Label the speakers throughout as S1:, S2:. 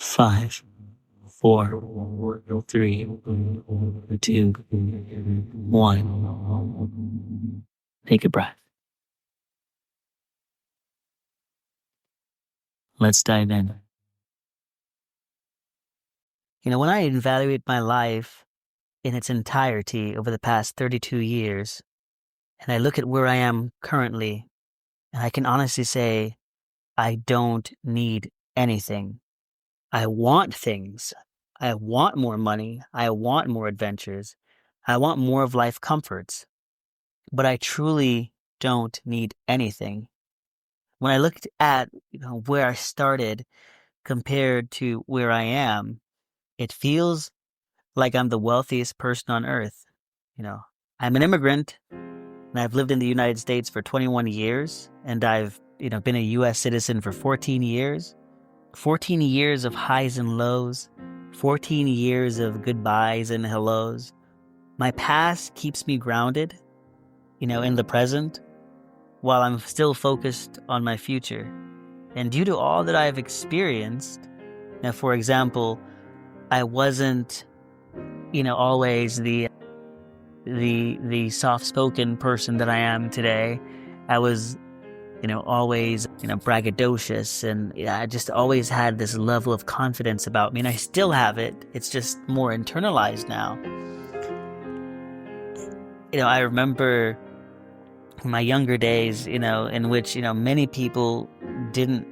S1: Five, four, three, two, one. Take a breath. Let's dive in. When I evaluate my life in its entirety over the past 32 years, and I look at where I am currently, and I can honestly say, I don't need anything. I want things. I want more money. I want more adventures. I want more of life comforts. But I truly don't need anything. When I looked at where I started compared to where I am, it feels like I'm the wealthiest person on earth. You know, I'm an immigrant and I've lived in the United States for 21 years and I've, been a US citizen for 14 years. 14 years of highs and lows, 14 years of goodbyes and hellos. My past keeps me grounded, in the present, while I'm still focused on my future. And due to all that I've experienced, now, for example, I wasn't, always the soft-spoken person that I am today. I was, always, braggadocious, and I just always had this level of confidence about me, and I still have it. It's just more internalized now. I remember my younger days, in which, many people didn't,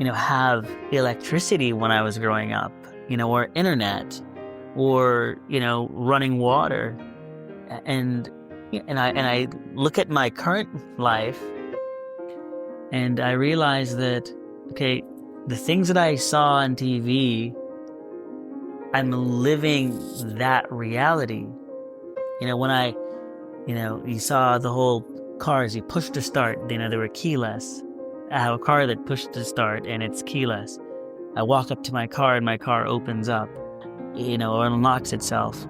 S1: have electricity when I was growing up, or internet, or, running water. And I look at my current life and I realize that, okay, the things that I saw on TV, I'm living that reality. When you saw the whole cars, you push to start, they were keyless. I have a car that pushed to start and it's keyless. I walk up to my car and my car opens up, or unlocks itself.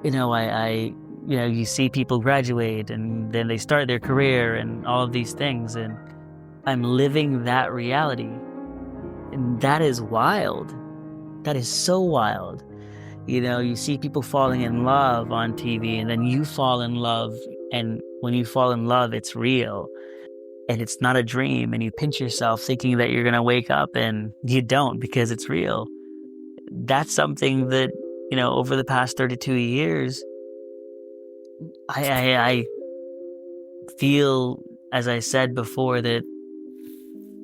S1: You see people graduate and then they start their career and all of these things. And I'm living that reality. And that is wild. That is so wild. You see people falling in love on TV and then you fall in love. And when you fall in love, it's real. And it's not a dream. And you pinch yourself thinking that you're going to wake up and you don't because it's real. That's something that, over the past 32 years, I feel, as I said before, that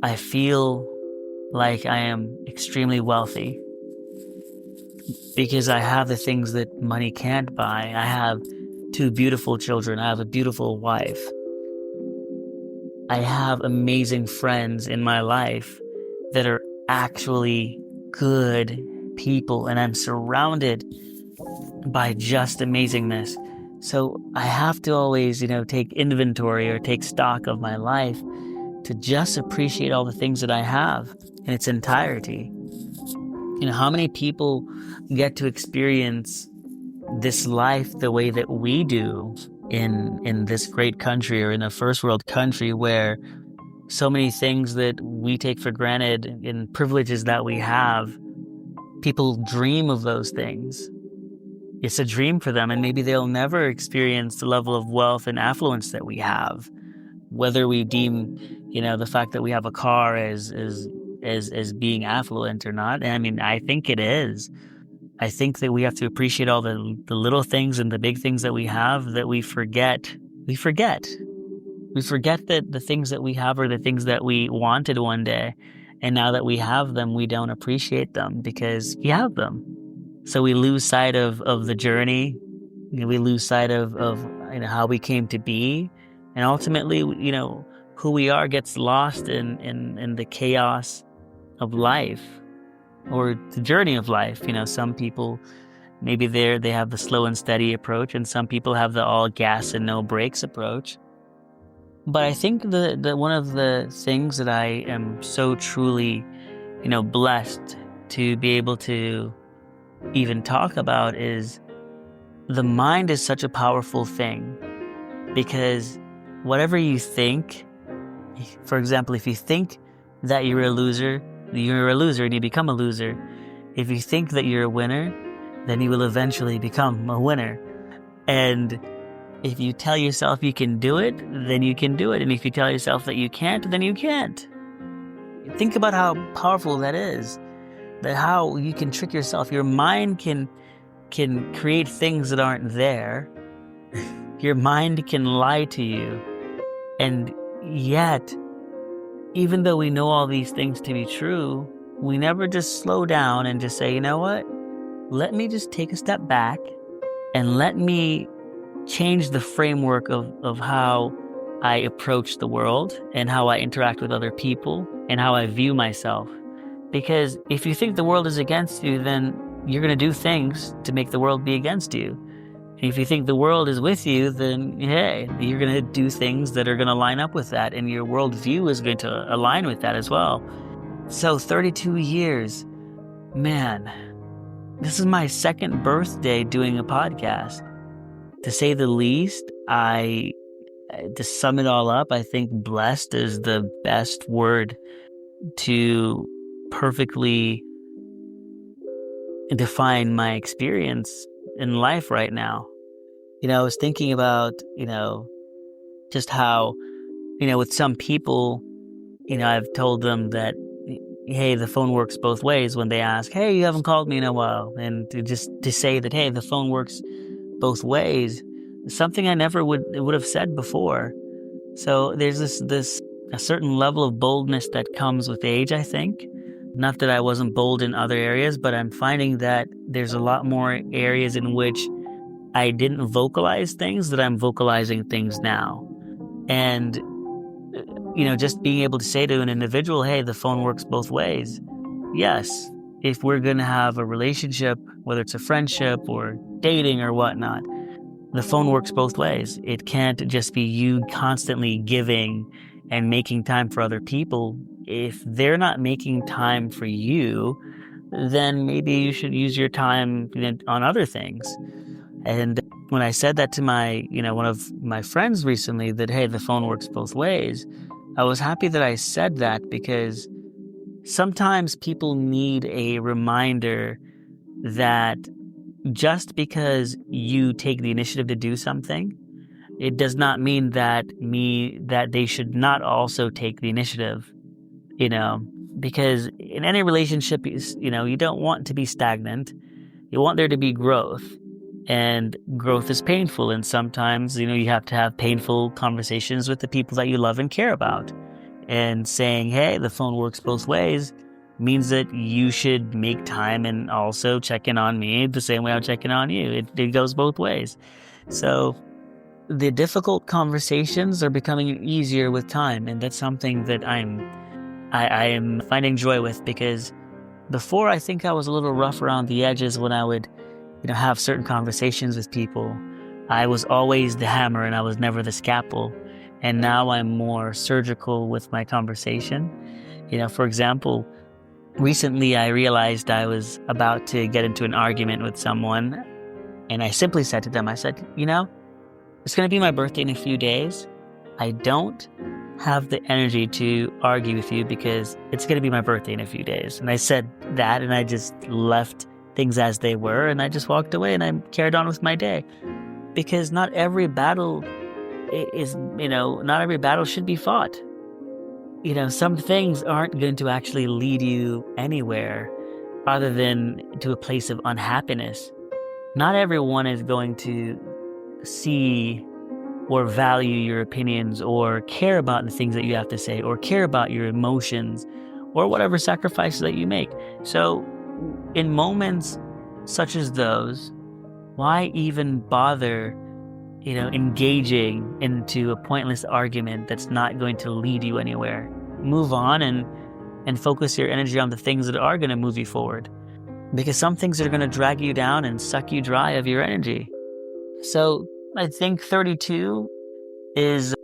S1: I feel like I am extremely wealthy because I have the things that money can't buy. I have 2 beautiful children. I have a beautiful wife. I have amazing friends in my life that are actually good people, and I'm surrounded by just amazingness. So I have to always, take inventory or take stock of my life to just appreciate all the things that I have in its entirety. How many people get to experience this life the way that we do in this great country or in a first world country where so many things that we take for granted and privileges that we have, people dream of those things. It's a dream for them, and maybe they'll never experience the level of wealth and affluence that we have. Whether we deem, the fact that we have a car as being affluent or not. I mean, I think it is. I think that we have to appreciate all the little things and the big things that we have that we forget. We forget that the things that we have are the things that we wanted one day. And now that we have them, we don't appreciate them because we have them. So we lose sight of the journey. We lose sight of how we came to be. And ultimately, who we are gets lost in the chaos of life or the journey of life. Some people, maybe they have the slow and steady approach, and some people have the all gas and no brakes approach. But I think that one of the things that I am so truly, blessed to be able to even talk about is the mind is such a powerful thing, because whatever you think, for example, if you think that you're a loser, you're a loser and you become a loser. If you think that you're a winner, then you will eventually become a winner. And if you tell yourself you can do it, then you can do it. And if you tell yourself that you can't, then you can't. Think about how powerful that is. That how you can trick yourself. Your mind can create things that aren't there. Your mind can lie to you. And yet, even though we know all these things to be true, we never just slow down and just say, you know what? Let me just take a step back and let me change the framework of how I approach the world and how I interact with other people and how I view myself. Because if you think the world is against you, then you're going to do things to make the world be against you. And if you think the world is with you, then hey, you're going to do things that are going to line up with that, and your worldview is going to align with that as well. So 32 years, man, this is my second birthday doing a podcast. To say the least, to sum it all up, I think blessed is the best word to perfectly define my experience in life right now. I was thinking about, just how, with some people, I've told them that, hey, the phone works both ways when they ask, hey, you haven't called me in a while. And to say that, hey, the phone works both ways, something I never would have said before. So there's a certain level of boldness that comes with age, I think. Not that I wasn't bold in other areas, but I'm finding that there's a lot more areas in which I didn't vocalize things that I'm vocalizing things now. And, just being able to say to an individual, hey, the phone works both ways. Yes, if we're going to have a relationship, whether it's a friendship or dating or whatnot, the phone works both ways. It can't just be you constantly giving and making time for other people. If they're not making time for you, then maybe you should use your time on other things. And when I said that to one of my friends recently, that, hey, the phone works both ways, I was happy that I said that, because sometimes people need a reminder that just because you take the initiative to do something, it does not mean that they should not also take the initiative, because in any relationship, you don't want to be stagnant. You want there to be growth, and growth is painful. And sometimes, you have to have painful conversations with the people that you love and care about. And saying, hey, the phone works both ways means that you should make time and also check in on me the same way I'm checking on you. It goes both ways. So the difficult conversations are becoming easier with time, and that's something that I am finding joy with, because before, I think I was a little rough around the edges when I would have certain conversations with people. I was always the hammer and I was never the scalpel. And now I'm more surgical with my conversation. For example, recently I realized I was about to get into an argument with someone, and I simply said to them, I said, it's going to be my birthday in a few days. I don't have the energy to argue with you because it's going to be my birthday in a few days. And I said that, and I just left things as they were, and I just walked away and I carried on with my day. Because not every battle not every battle should be fought. Some things aren't going to actually lead you anywhere other than to a place of unhappiness. Not everyone is going to see or value your opinions or care about the things that you have to say or care about your emotions or whatever sacrifices that you make. So in moments such as those, why even bother engaging into a pointless argument that's not going to lead you anywhere? Move on and focus your energy on the things that are going to move you forward, because some things are going to drag you down and suck you dry of your energy. So I think 32 has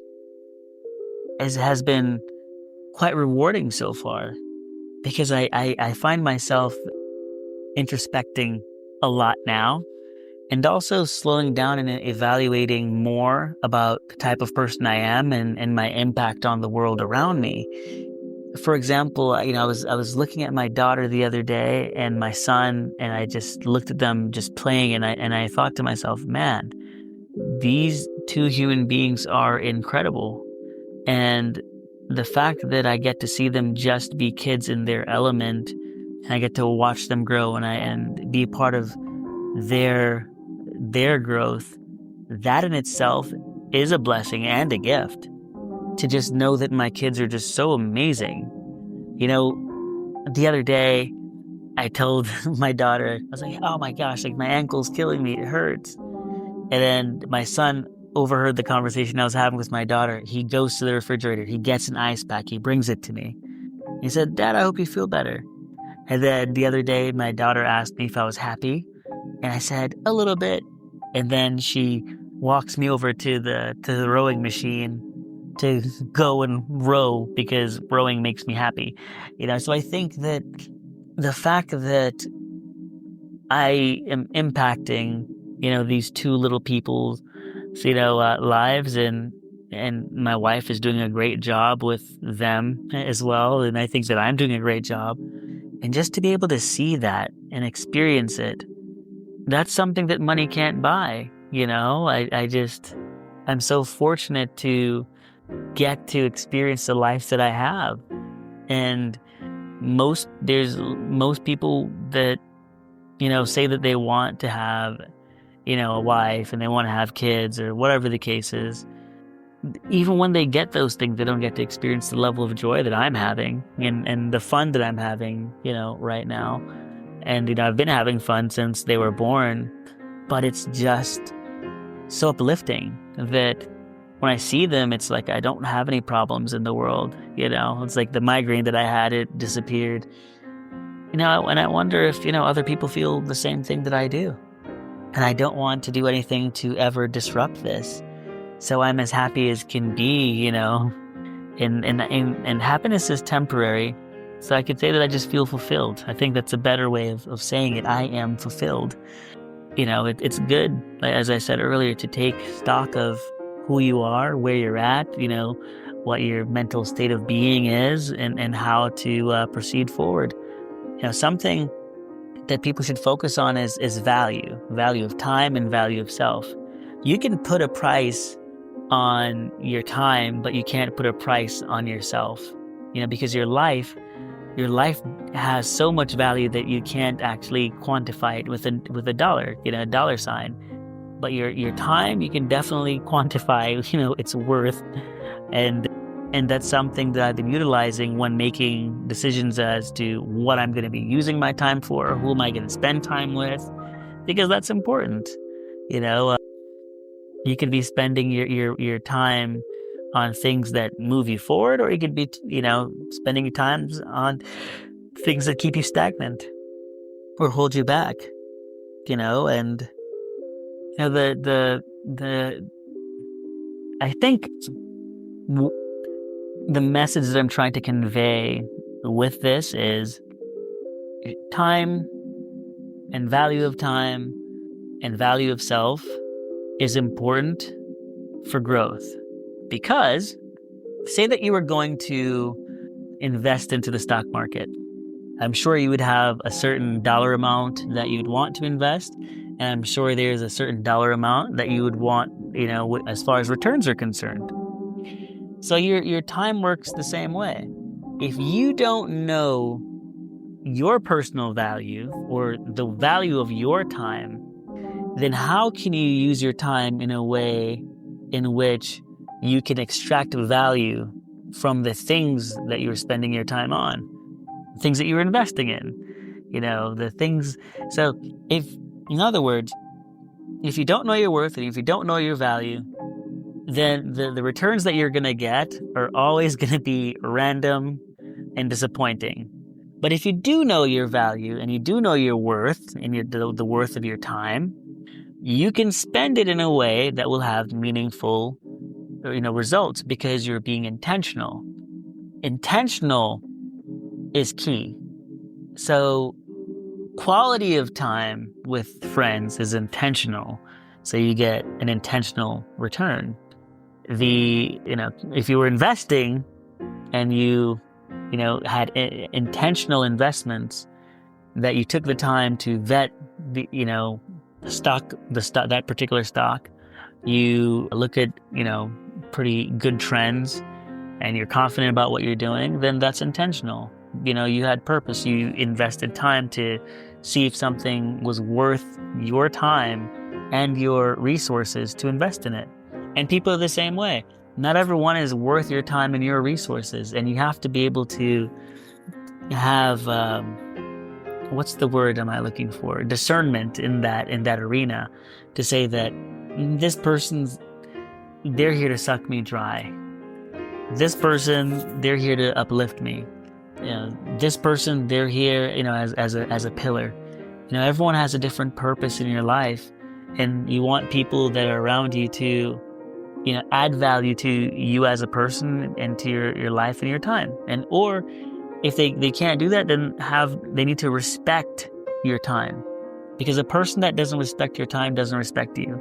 S1: been quite rewarding so far, because I find myself introspecting a lot now, and also slowing down and evaluating more about the type of person I am and my impact on the world around me. For example, I was looking at my daughter the other day and my son, and I just looked at them just playing, and I thought to myself, man, these two human beings are incredible. And the fact that I get to see them just be kids in their element, and I get to watch them grow, and be part of their their growth, that in itself is a blessing and a gift. To just know that my kids are just so amazing. You know, the other day I told my daughter, I was like, "Oh my gosh, like my ankle's killing me. It hurts." And then my son overheard the conversation I was having with my daughter. He goes to the refrigerator, he gets an ice pack, he brings it to me. He said, "Dad, I hope you feel better." And then the other day, my daughter asked me if I was happy, and I said, "A little bit." And then she walks me over to the rowing machine to go and row because rowing makes me happy. So I think that the fact that I am impacting, these two little people's, lives, and my wife is doing a great job with them as well. And I think that I'm doing a great job. And just to be able to see that and experience it, that's something that money can't buy. I'm so fortunate to get to experience the life that I have. And most people that, say that they want to have, a wife and they want to have kids or whatever the case is. Even when they get those things, they don't get to experience the level of joy that I'm having and the fun that I'm having, right now. And, I've been having fun since they were born, but it's just so uplifting that when I see them, it's like I don't have any problems in the world. It's like the migraine that I had, it disappeared. And I wonder if, other people feel the same thing that I do. And I don't want to do anything to ever disrupt this. So I'm as happy as can be, and happiness is temporary. So I could say that I just feel fulfilled. I think that's a better way of saying it. I am fulfilled. It's good, as I said earlier, to take stock of who you are, where you're at, what your mental state of being is, and how to proceed forward. Something that people should focus on is value of time and value of self. You can put a price on your time, but you can't put a price on yourself, because your life has so much value that you can't actually quantify it with a dollar, a dollar sign. But your time, you can definitely quantify, its worth. And that's something that I've been utilizing when making decisions as to what I'm going to be using my time for, who am I going to spend time with, because that's important. You could be spending your time on things that move you forward, or you could be, spending your time on things that keep you stagnant or hold you back, and I think the message that I'm trying to convey with this is time and value of time and value of self is important for growth. Because say that you were going to invest into the stock market. I'm sure you would have a certain dollar amount that you'd want to invest. And I'm sure there's a certain dollar amount that you would want, as far as returns are concerned. So your time works the same way. If you don't know your personal value or the value of your time, then how can you use your time in a way in which you can extract value from the things that you're spending your time on, things that you're investing in, the things. So in other words, if you don't know your worth and if you don't know your value, then the returns that you're going to get are always going to be random and disappointing. But if you do know your value and you do know your worth and the worth of your time, you can spend it in a way that will have meaningful, results because you're being intentional. Intentional is key. So quality of time with friends is intentional. So you get an intentional return. If you were investing and you had intentional investments, that you took the time to vet the, that particular stock. You look at, pretty good trends, and you're confident about what you're doing, then that's intentional. You had purpose. You invested time to see if something was worth your time and your resources to invest in it. And people are the same way. Not everyone is worth your time and your resources, and you have to be able to have what's the word am I looking for? Discernment in that arena, to say that this person's, they're here to suck me dry. This person, they're here to uplift me. This person, they're here, as a pillar. Everyone has a different purpose in your life, and you want people that are around you to, add value to you as a person and to your life and your time. And or if they can't do that, then they need to respect your time, because a person that doesn't respect your time doesn't respect you.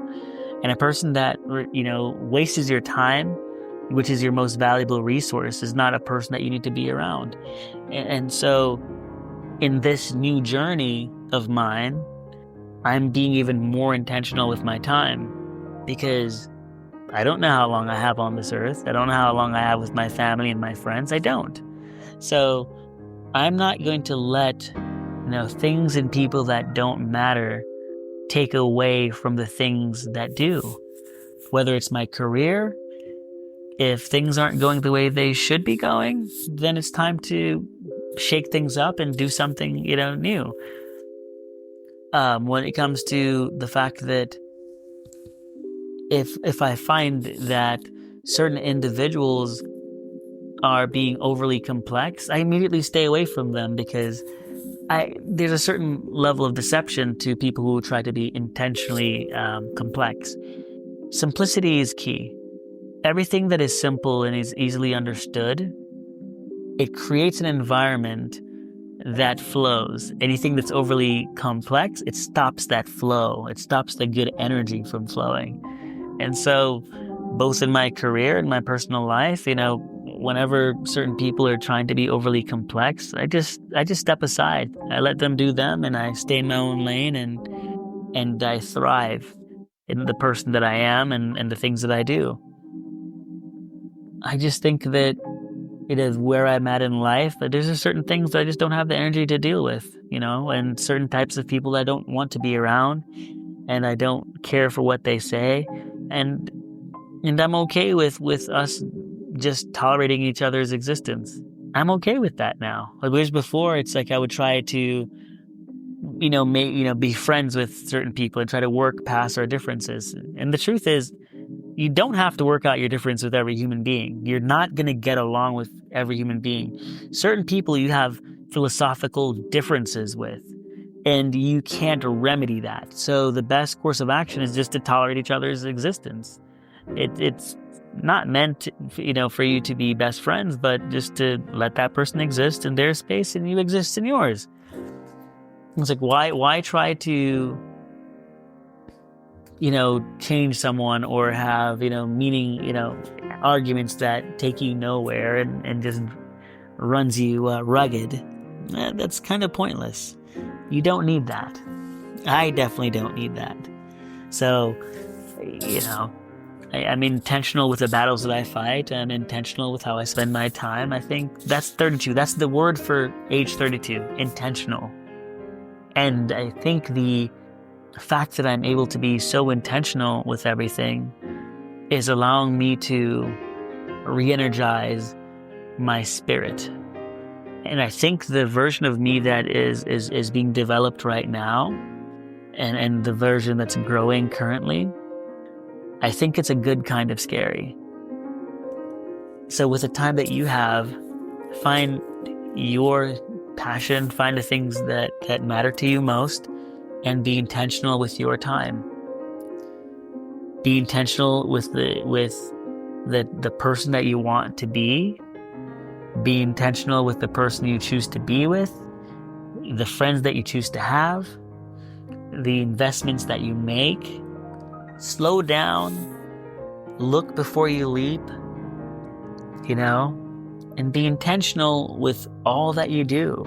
S1: And a person that, wastes your time, which is your most valuable resource, is not a person that you need to be around. And so in this new journey of mine, I'm being even more intentional with my time, because I don't know how long I have on this earth. I don't know how long I have with my family and my friends. I don't. So I'm not going to let, things and people that don't matter take away from the things that do. Whether it's my career, if things aren't going the way they should be going, then it's time to shake things up and do something, new. When it comes to the fact that if I find that certain individuals are being overly complex, I immediately stay away from them, because there's a certain level of deception to people who try to be intentionally complex. Simplicity is key. Everything that is simple and is easily understood, it creates an environment that flows. Anything that's overly complex, it stops that flow. It stops the good energy from flowing. And so, both in my career and my personal life, whenever certain people are trying to be overly complex, I just step aside. I let them do them, and I stay in my own lane, and I thrive in the person that I am and the things that I do. I just think that it is where I'm at in life, that there's just certain things that I just don't have the energy to deal with, and certain types of people I don't want to be around, and I don't care for what they say, and I'm okay with us just tolerating each other's existence. I'm okay with that now. Whereas before, it's like I would try to, be friends with certain people and try to work past our differences. And the truth is, you don't have to work out your difference with every human being. You're not going to get along with every human being. Certain people you have philosophical differences with, and you can't remedy that. So the best course of action is just to tolerate each other's existence. It's not meant, for you to be best friends, but just to let that person exist in their space and you exist in yours. It's like, why try to, change someone or have, meaning, arguments that take you nowhere and just runs you rugged. That's kind of pointless. You don't need that. I definitely don't need that. So, I'm intentional with the battles that I fight. I'm intentional with how I spend my time. I think that's 32. That's the word for age 32, intentional. And I think the fact that I'm able to be so intentional with everything is allowing me to re-energize my spirit. And I think the version of me that is being developed right now, and the version that's growing currently, I think it's a good kind of scary. So with the time that you have, find your passion, find the things that matter to you most, and be intentional with your time. Be intentional with the person that you want to be. Be intentional with the person you choose to be with, the friends that you choose to have, the investments that you make. Slow down, look before you leap, and be intentional with all that you do.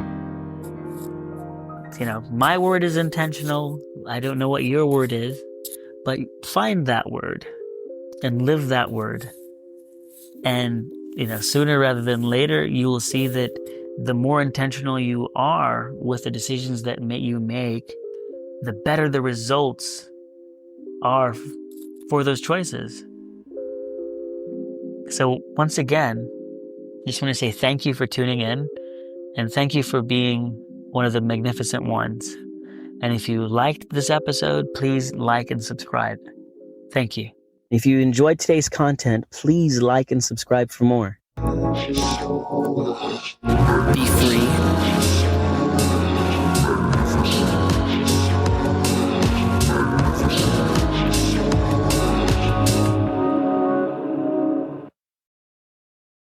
S1: My word is intentional. I don't know what your word is, but find that word and live that word. And, sooner rather than later, you will see that the more intentional you are with the decisions that you make, the better the results are for those choices. So once again, I just want to say thank you for tuning in, and thank you for being one of the magnificent ones. And if you liked this episode, please like and subscribe. Thank you. If you enjoyed today's content, please like and subscribe for more. Before